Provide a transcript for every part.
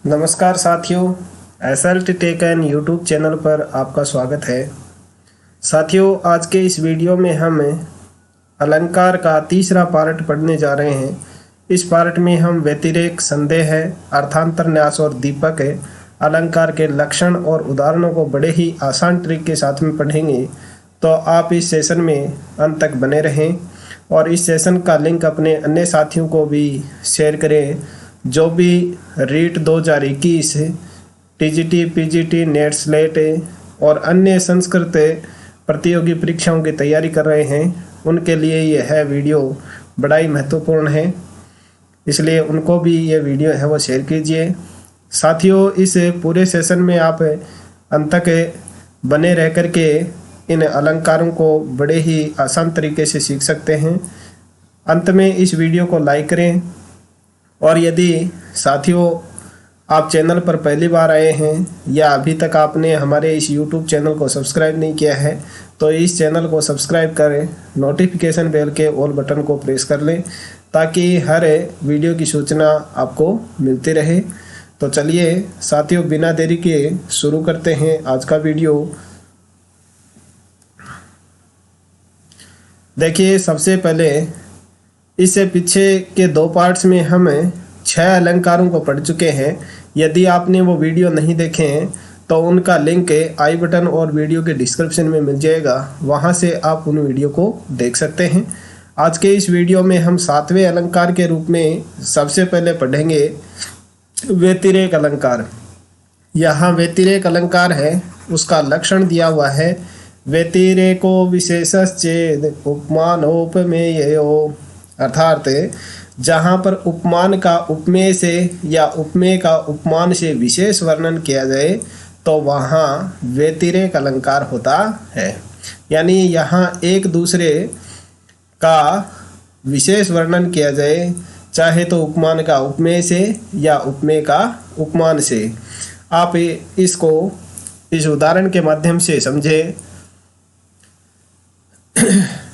नमस्कार साथियों, SLT tech and YouTube channel पर आपका स्वागत है। साथियों, आज के इस वीडियो में हम अलंकार का तीसरा पार्ट पढ़ने जा रहे हैं। इस पार्ट में हम व्यतिरेक, संदेह, अर्थांतर न्यास और दीपक अलंकार के लक्षण और उदाहरणों को बड़े ही आसान ट्रिक के साथ में पढ़ेंगे। तो आप इस सेशन में अंत तक बने रहें और इस सेशन का लिंक अपने अन्य साथियों को भी शेयर करें जो भी REET 2021 TGT, PGT, NET, SLET और अन्य संस्कृत प्रतियोगी परीक्षाओं की तैयारी कर रहे हैं। उनके लिए यह वीडियो बड़ा ही महत्वपूर्ण है, इसलिए उनको भी ये वीडियो है वो शेयर कीजिए। साथियों, इस पूरे सेशन में आप अंत तक बने रह कर के इन अलंकारों को बड़े ही आसान तरीके से सीख सकते हैं। अंत में इस वीडियो को लाइक करें और यदि साथियों आप चैनल पर पहली बार आए हैं या अभी तक आपने हमारे इस YouTube चैनल को सब्सक्राइब नहीं किया है तो इस चैनल को सब्सक्राइब करें, नोटिफिकेशन बेल के ऑल बटन को प्रेस कर लें ताकि हर वीडियो की सूचना आपको मिलती रहे। तो चलिए साथियों, बिना देरी के शुरू करते हैं आज का वीडियो। देखिए, सबसे पहले इससे पीछे के दो पार्ट्स में हम 6 अलंकारों को पढ़ चुके हैं। यदि आपने वो वीडियो नहीं देखे हैं तो उनका लिंक आई बटन और वीडियो के डिस्क्रिप्शन में मिल जाएगा, वहाँ से आप उन वीडियो को देख सकते हैं। आज के इस वीडियो में हम 7वें अलंकार के रूप में सबसे पहले पढ़ेंगे व्यतिरेक अलंकार। यहाँ व्यतिरेक अलंकार है, उसका लक्षण दिया हुआ है। व्यतिरेको विशेषश्चेद उपमानोपमेयो, अर्थात जहाँ पर उपमान का उपमेय से या उपमेय का उपमान से विशेष वर्णन किया जाए तो वहाँ व्यतिरेक अलंकार होता है। यानी यहाँ एक दूसरे का विशेष वर्णन किया जाए, चाहे तो उपमान का उपमेय से या उपमेय का उपमान से। आप इसको इस उदाहरण के माध्यम से समझें।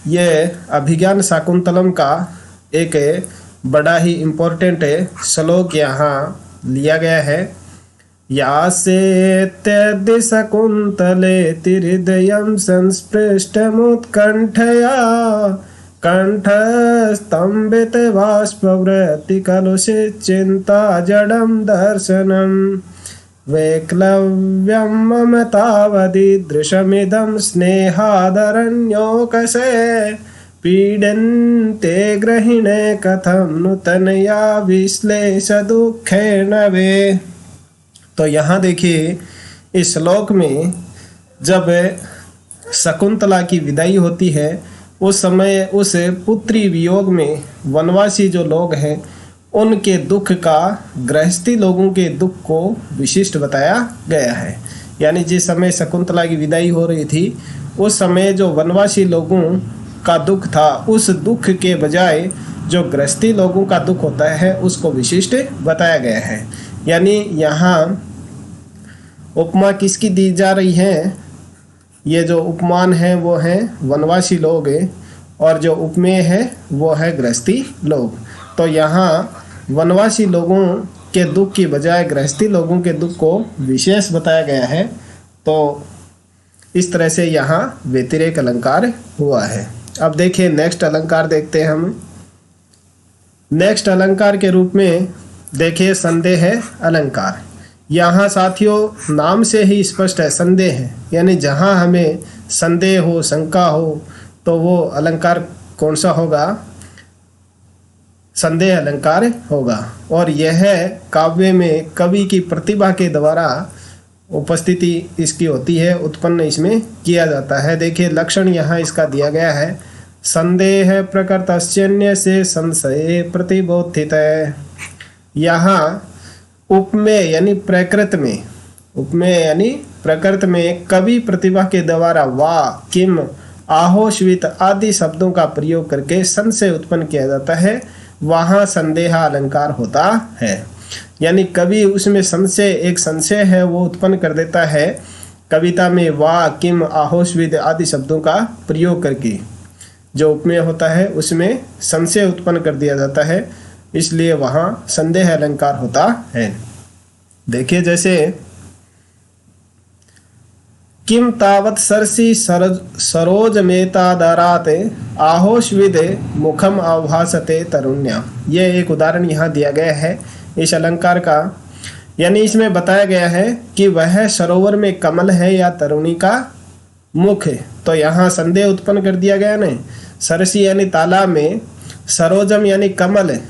यह अभिज्ञान शाकुंतलम का एक बड़ा ही इम्पोर्टेंट श्लोक यहाँ लिया गया है। यास्येत्यद्य शकुन्तले हृदयं संस्पृष्टमुत्कण्ठया कंठस्तंभित बाष्पवृत्ति कलुषे चिंता जडं दर्शनम् वैक्लव्यं मम तावदीदृशमिदं स्नेहादरण्योकसे पीडन्ते ग्रहिणे कथं नूतनया विश्लेष दुःखेन वे। तो यहाँ देखिए, इस श्लोक में जब शकुंतला की विदाई होती है उस समय उस पुत्री वियोग में वनवासी जो लोग हैं उनके दुख का गृहस्थी लोगों के दुख को विशिष्ट बताया गया है। यानी जिस समय शकुंतला की विदाई हो रही थी उस समय जो वनवासी लोगों का दुख था, उस दुख के बजाय जो गृहस्थी लोगों का दुख होता है उसको विशिष्ट बताया गया है। यानी यहाँ उपमा किसकी दी जा रही है? ये जो उपमान है वो है वनवासी लोग और जो उपमेय है वो है गृहस्थी लोग। तो यहाँ वनवासी लोगों के दुख की बजाय गृहस्थी लोगों के दुख को विशेष बताया गया है। तो इस तरह से यहाँ व्यतिरेक अलंकार हुआ है। अब देखिए, नेक्स्ट अलंकार देखते हैं हम। नेक्स्ट अलंकार के रूप में देखिए संदेह अलंकार। यहाँ साथियों नाम से ही स्पष्ट है, संदेह है। यानी जहाँ हमें संदेह हो, शंका हो तो वो अलंकार कौन सा होगा? संदेह अलंकार होगा। और यह काव्य में कवि की प्रतिभा के द्वारा उपस्थिति इसकी होती है, उत्पन्न इसमें किया जाता है। देखिए, लक्षण यहाँ इसका दिया गया है। संदेह प्रकृतस्यन्य से संशय प्रतिबोधित है। यहाँ उपमेय यानी प्रकृत में, उपमेय यानी प्रकृत में कवि प्रतिभा के द्वारा वा, किम, आहो, श्वित आदि शब्दों का प्रयोग करके संशय उत्पन्न किया जाता है, वहाँ संदेह अलंकार होता है। यानी कवि उसमें संशय, एक संशय है वो उत्पन्न कर देता है कविता में वा, किम, आहोस्विद आदि शब्दों का प्रयोग करके। जो उपमेय होता है उसमें संशय उत्पन्न कर दिया जाता है, इसलिए वहाँ संदेह अलंकार होता है। देखिए जैसे किम तावत सरसी सरोज मेतादरात आहोश्विद मुखम आभासते तरुण्या। ये एक उदाहरण यहाँ दिया गया है इस अलंकार का, यानी इसमें बताया गया है कि वह सरोवर में कमल है या तरुणी का मुख है। तो यहाँ संदेह उत्पन्न कर दिया गया ना, सरसी यानी तालाब में, सरोजम यानी कमल है,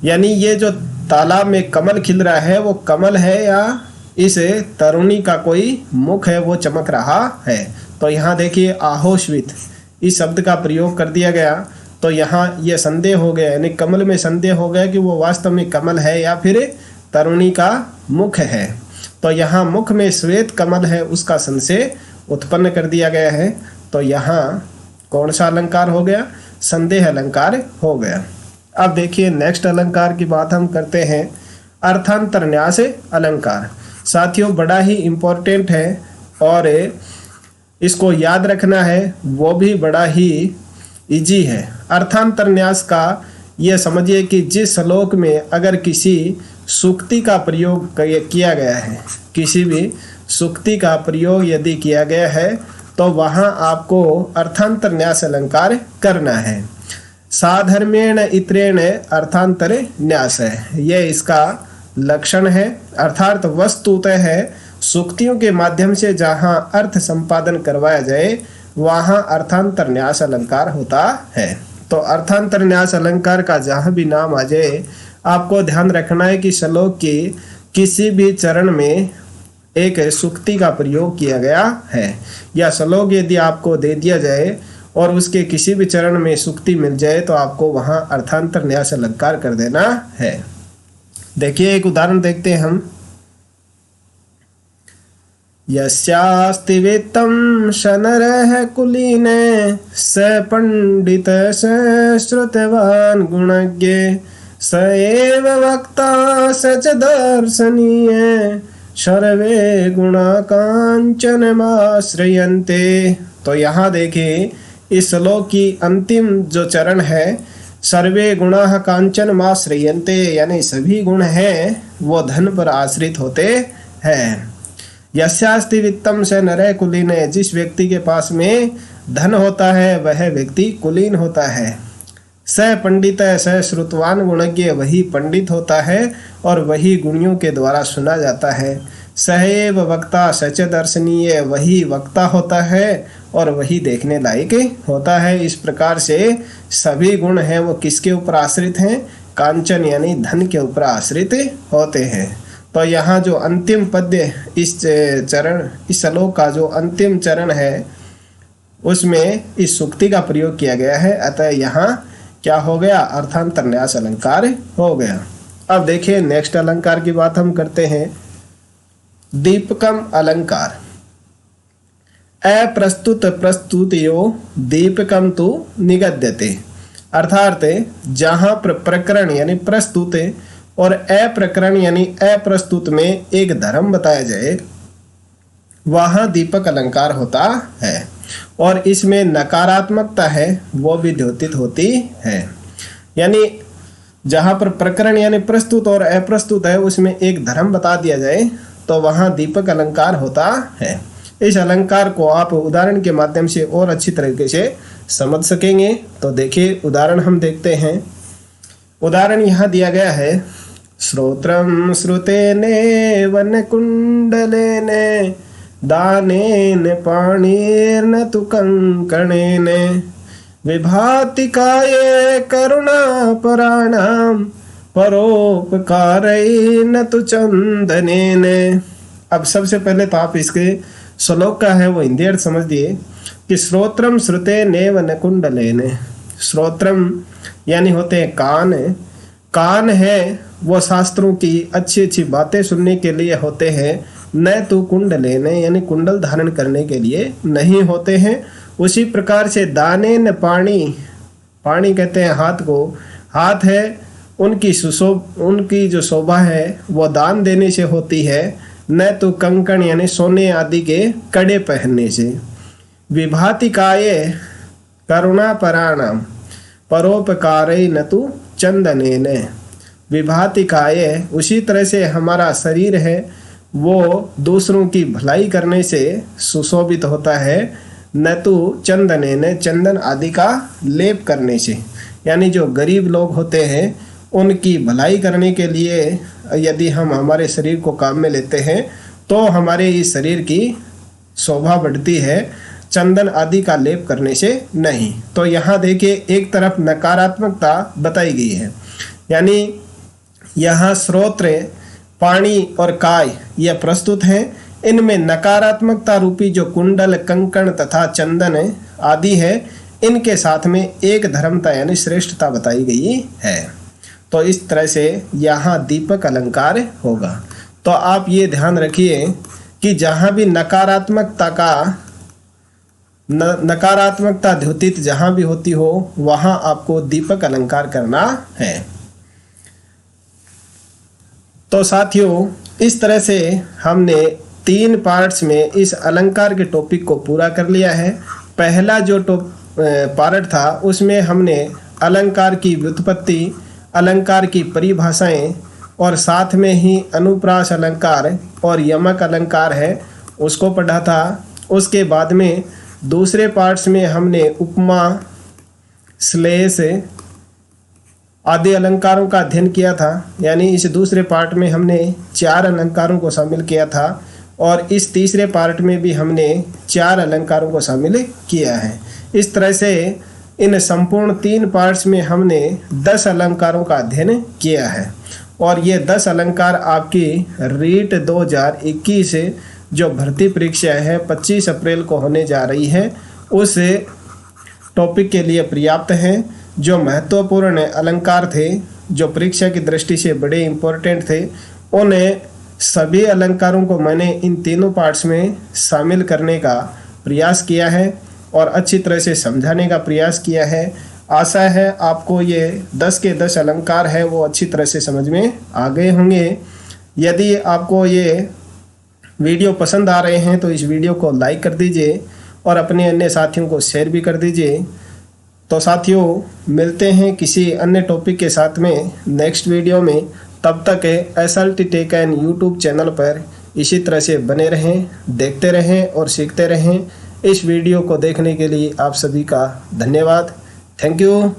यानी ये जो तालाब में कमल खिल रहा है वो कमल है या इस तरुणी का कोई मुख है वो चमक रहा है। तो यहाँ देखिए आहोश्वित इस शब्द का प्रयोग कर दिया गया, तो यहाँ ये संदेह हो गया, यानी कमल में संदेह हो गया कि वो वास्तव में कमल है या फिर तरुणी का मुख है। तो यहाँ मुख में श्वेत कमल है उसका संशय उत्पन्न कर दिया गया है। तो यहाँ कौन सा अलंकार हो गया? संदेह अलंकार हो गया। अब देखिए नेक्स्ट अलंकार की बात हम करते हैं, अर्थांतरन्यास अलंकार। साथियों बड़ा ही इम्पोर्टेंट है और इसको याद रखना है, वो भी बड़ा ही इजी है। अर्थांतरन्यास का ये समझिए कि जिस श्लोक में अगर किसी सूक्ति का प्रयोग किया गया है, किसी भी सूक्ति का प्रयोग यदि किया गया है तो वहाँ आपको अर्थांतरन्यास अलंकार करना है। साधर्मेण इत्रेण अर्थांतर न्यास है, ये इसका लक्षण है। अर्थात वस्तुतः है सूक्तियों के माध्यम से जहाँ अर्थ संपादन करवाया जाए वहाँ अर्थांतरन्यास अलंकार होता है। तो अर्थांतरन्यास अलंकार का जहाँ भी नाम आ जाए आपको ध्यान रखना है कि श्लोक के किसी भी चरण में एक सूक्ति का प्रयोग किया गया है, या श्लोक यदि आपको दे दिया जाए और उसके किसी भी चरण में सूक्ति मिल जाए तो आपको वहाँ अर्थांतरन्यास अलंकार कर देना है। देखिए एक उदाहरण देखते हैं हम, यस्यास्ति वित्तं शनरः कुलीने स पंडित स श्रुतवान् गुणज्ञ स एव वक्ता स च दर्शनीय सर्वे गुणा कांचनमाश्रयन्ते। तो यहाँ देखिए इस श्लोक की अंतिम जो चरण है, सर्वे गुणाः कांचनमाश्रयन्ते, यानी सभी गुण हैं वो धन पर आश्रित होते हैं। यस्यास्ति वित्तम स नरः कुलीन, जिस व्यक्ति के पास में धन होता है वह व्यक्ति कुलीन होता है। स पंडित स श्रुतवान गुणज्ञ, वही पंडित होता है और वही गुणियों के द्वारा सुना जाता है। सहैव वक्ता सच दर्शनीय, वही वक्ता होता है और वही देखने लायक होता है। इस प्रकार से सभी गुण हैं वो किसके ऊपर आश्रित हैं? कांचन यानी धन के ऊपर आश्रित होते हैं। तो यहाँ जो अंतिम पद्य इस चरण, इस श्लोक का जो अंतिम चरण है उसमें इस सूक्ति का प्रयोग किया गया है, अतः यहाँ क्या हो गया? अर्थांतरन्यास अलंकार हो गया। अब देखिए नेक्स्ट अलंकार की बात हम करते हैं, दीपकम अलंकार। अप्रस्तुत प्रस्तुतियो दीपकम तु निगद्यते, अर्थात जहाँ प्रकरण यानी प्रस्तुत और अप्रकरण यानी अप्रस्तुत में एक धर्म बताया जाए वहाँ दीपक अलंकार होता है, और इसमें नकारात्मकता है वो भी द्योतित होती है। यानी जहाँ पर प्रकरण यानी प्रस्तुत और अप्रस्तुत है उसमें एक धर्म बता दिया जाए तो वहाँ दीपक अलंकार होता है। इस अलंकार को आप उदाहरण के माध्यम से और अच्छी तरीके से समझ सकेंगे। तो देखिए उदाहरण हम देखते हैं। उदाहरण यहाँ दिया गया है, श्रोत्रम श्रुतेने वन कुंडलेने दानेन पाणिर्न तु कंकणेन विभाति काये करुणा पराणाम परोपकारेण तु चंदनेन। अब सबसे पहले तो आप इसके श्लोक का है वो हिंदी अर्थ समझ दिए कि श्रोत्रम श्रुते नेव न कुंडलेन। श्रोत्रम यानी होते हैं कान, कान है वो शास्त्रों की अच्छी अच्छी बातें सुनने के लिए होते हैं, न तो कुंडलेन यानी कुंडल धारण करने के लिए नहीं होते हैं। उसी प्रकार से दाने न पानी, पानी कहते हैं हाथ को, हाथ है उनकी उनकी जो शोभा है वो दान देने से होती है, न तो कंकण यानी सोने आदि के कड़े पहनने से। विभाति काये करुणा पराणाम परोपकारे न तो चंदनेन, विभाति काये, उसी तरह से हमारा शरीर है वो दूसरों की भलाई करने से सुशोभित होता है, न तो चंदने ने, चंदन आदि का लेप करने से। यानी जो गरीब लोग होते हैं उनकी भलाई करने के लिए यदि हम हमारे शरीर को काम में लेते हैं तो हमारे इस शरीर की शोभा बढ़ती है, चंदन आदि का लेप करने से नहीं। तो यहाँ देखिए एक तरफ नकारात्मकता बताई गई है, यानी यहाँ श्रोत्र, पाणी और काय यह प्रस्तुत हैं। इनमें नकारात्मकता रूपी जो कुंडल, कंकण तथा चंदन आदि है, इनके साथ में एक धर्मता यानी श्रेष्ठता बताई गई है। तो इस तरह से यहाँ दीपक अलंकार होगा। तो आप ये ध्यान रखिए कि जहाँ भी नकारात्मकता द्योतित जहाँ भी होती हो वहाँ आपको दीपक अलंकार करना है। तो साथियों, इस तरह से हमने 3 पार्ट्स में इस अलंकार के टॉपिक को पूरा कर लिया है। पहला जो पार्ट था उसमें हमने अलंकार की व्युत्पत्ति, अलंकार की परिभाषाएं और साथ में ही अनुप्रास अलंकार और यमक अलंकार है उसको पढ़ा था। उसके बाद में दूसरे पार्ट्स में हमने उपमा, श्लेष आदि अलंकारों का अध्ययन किया था। यानी इस दूसरे पार्ट में हमने 4 अलंकारों को शामिल किया था और इस तीसरे पार्ट में भी हमने 4 अलंकारों को शामिल किया है। इस तरह से इन संपूर्ण 3 पार्ट्स में हमने 10 अलंकारों का अध्ययन किया है और ये 10 अलंकार आपकी रीट 2021 जो भर्ती परीक्षा है 25 अप्रैल को होने जा रही है उस टॉपिक के लिए पर्याप्त हैं। जो महत्वपूर्ण अलंकार थे, जो परीक्षा की दृष्टि से बड़े इम्पोर्टेंट थे, उन्हें सभी अलंकारों को मैंने इन तीनों पार्ट्स में शामिल करने का प्रयास किया है और अच्छी तरह से समझाने का प्रयास किया है। आशा है आपको ये 10 के 10 अलंकार है वो अच्छी तरह से समझ में आ गए होंगे। यदि आपको ये वीडियो पसंद आ रहे हैं तो इस वीडियो को लाइक कर दीजिए और अपने अन्य साथियों को शेयर भी कर दीजिए। तो साथियों, मिलते हैं किसी अन्य टॉपिक के साथ में नेक्स्ट वीडियो में। तब तक SLT tech and YouTube channel पर इसी तरह से बने रहें, देखते रहें और सीखते रहें। इस वीडियो को देखने के लिए आप सभी का धन्यवाद। Thank you.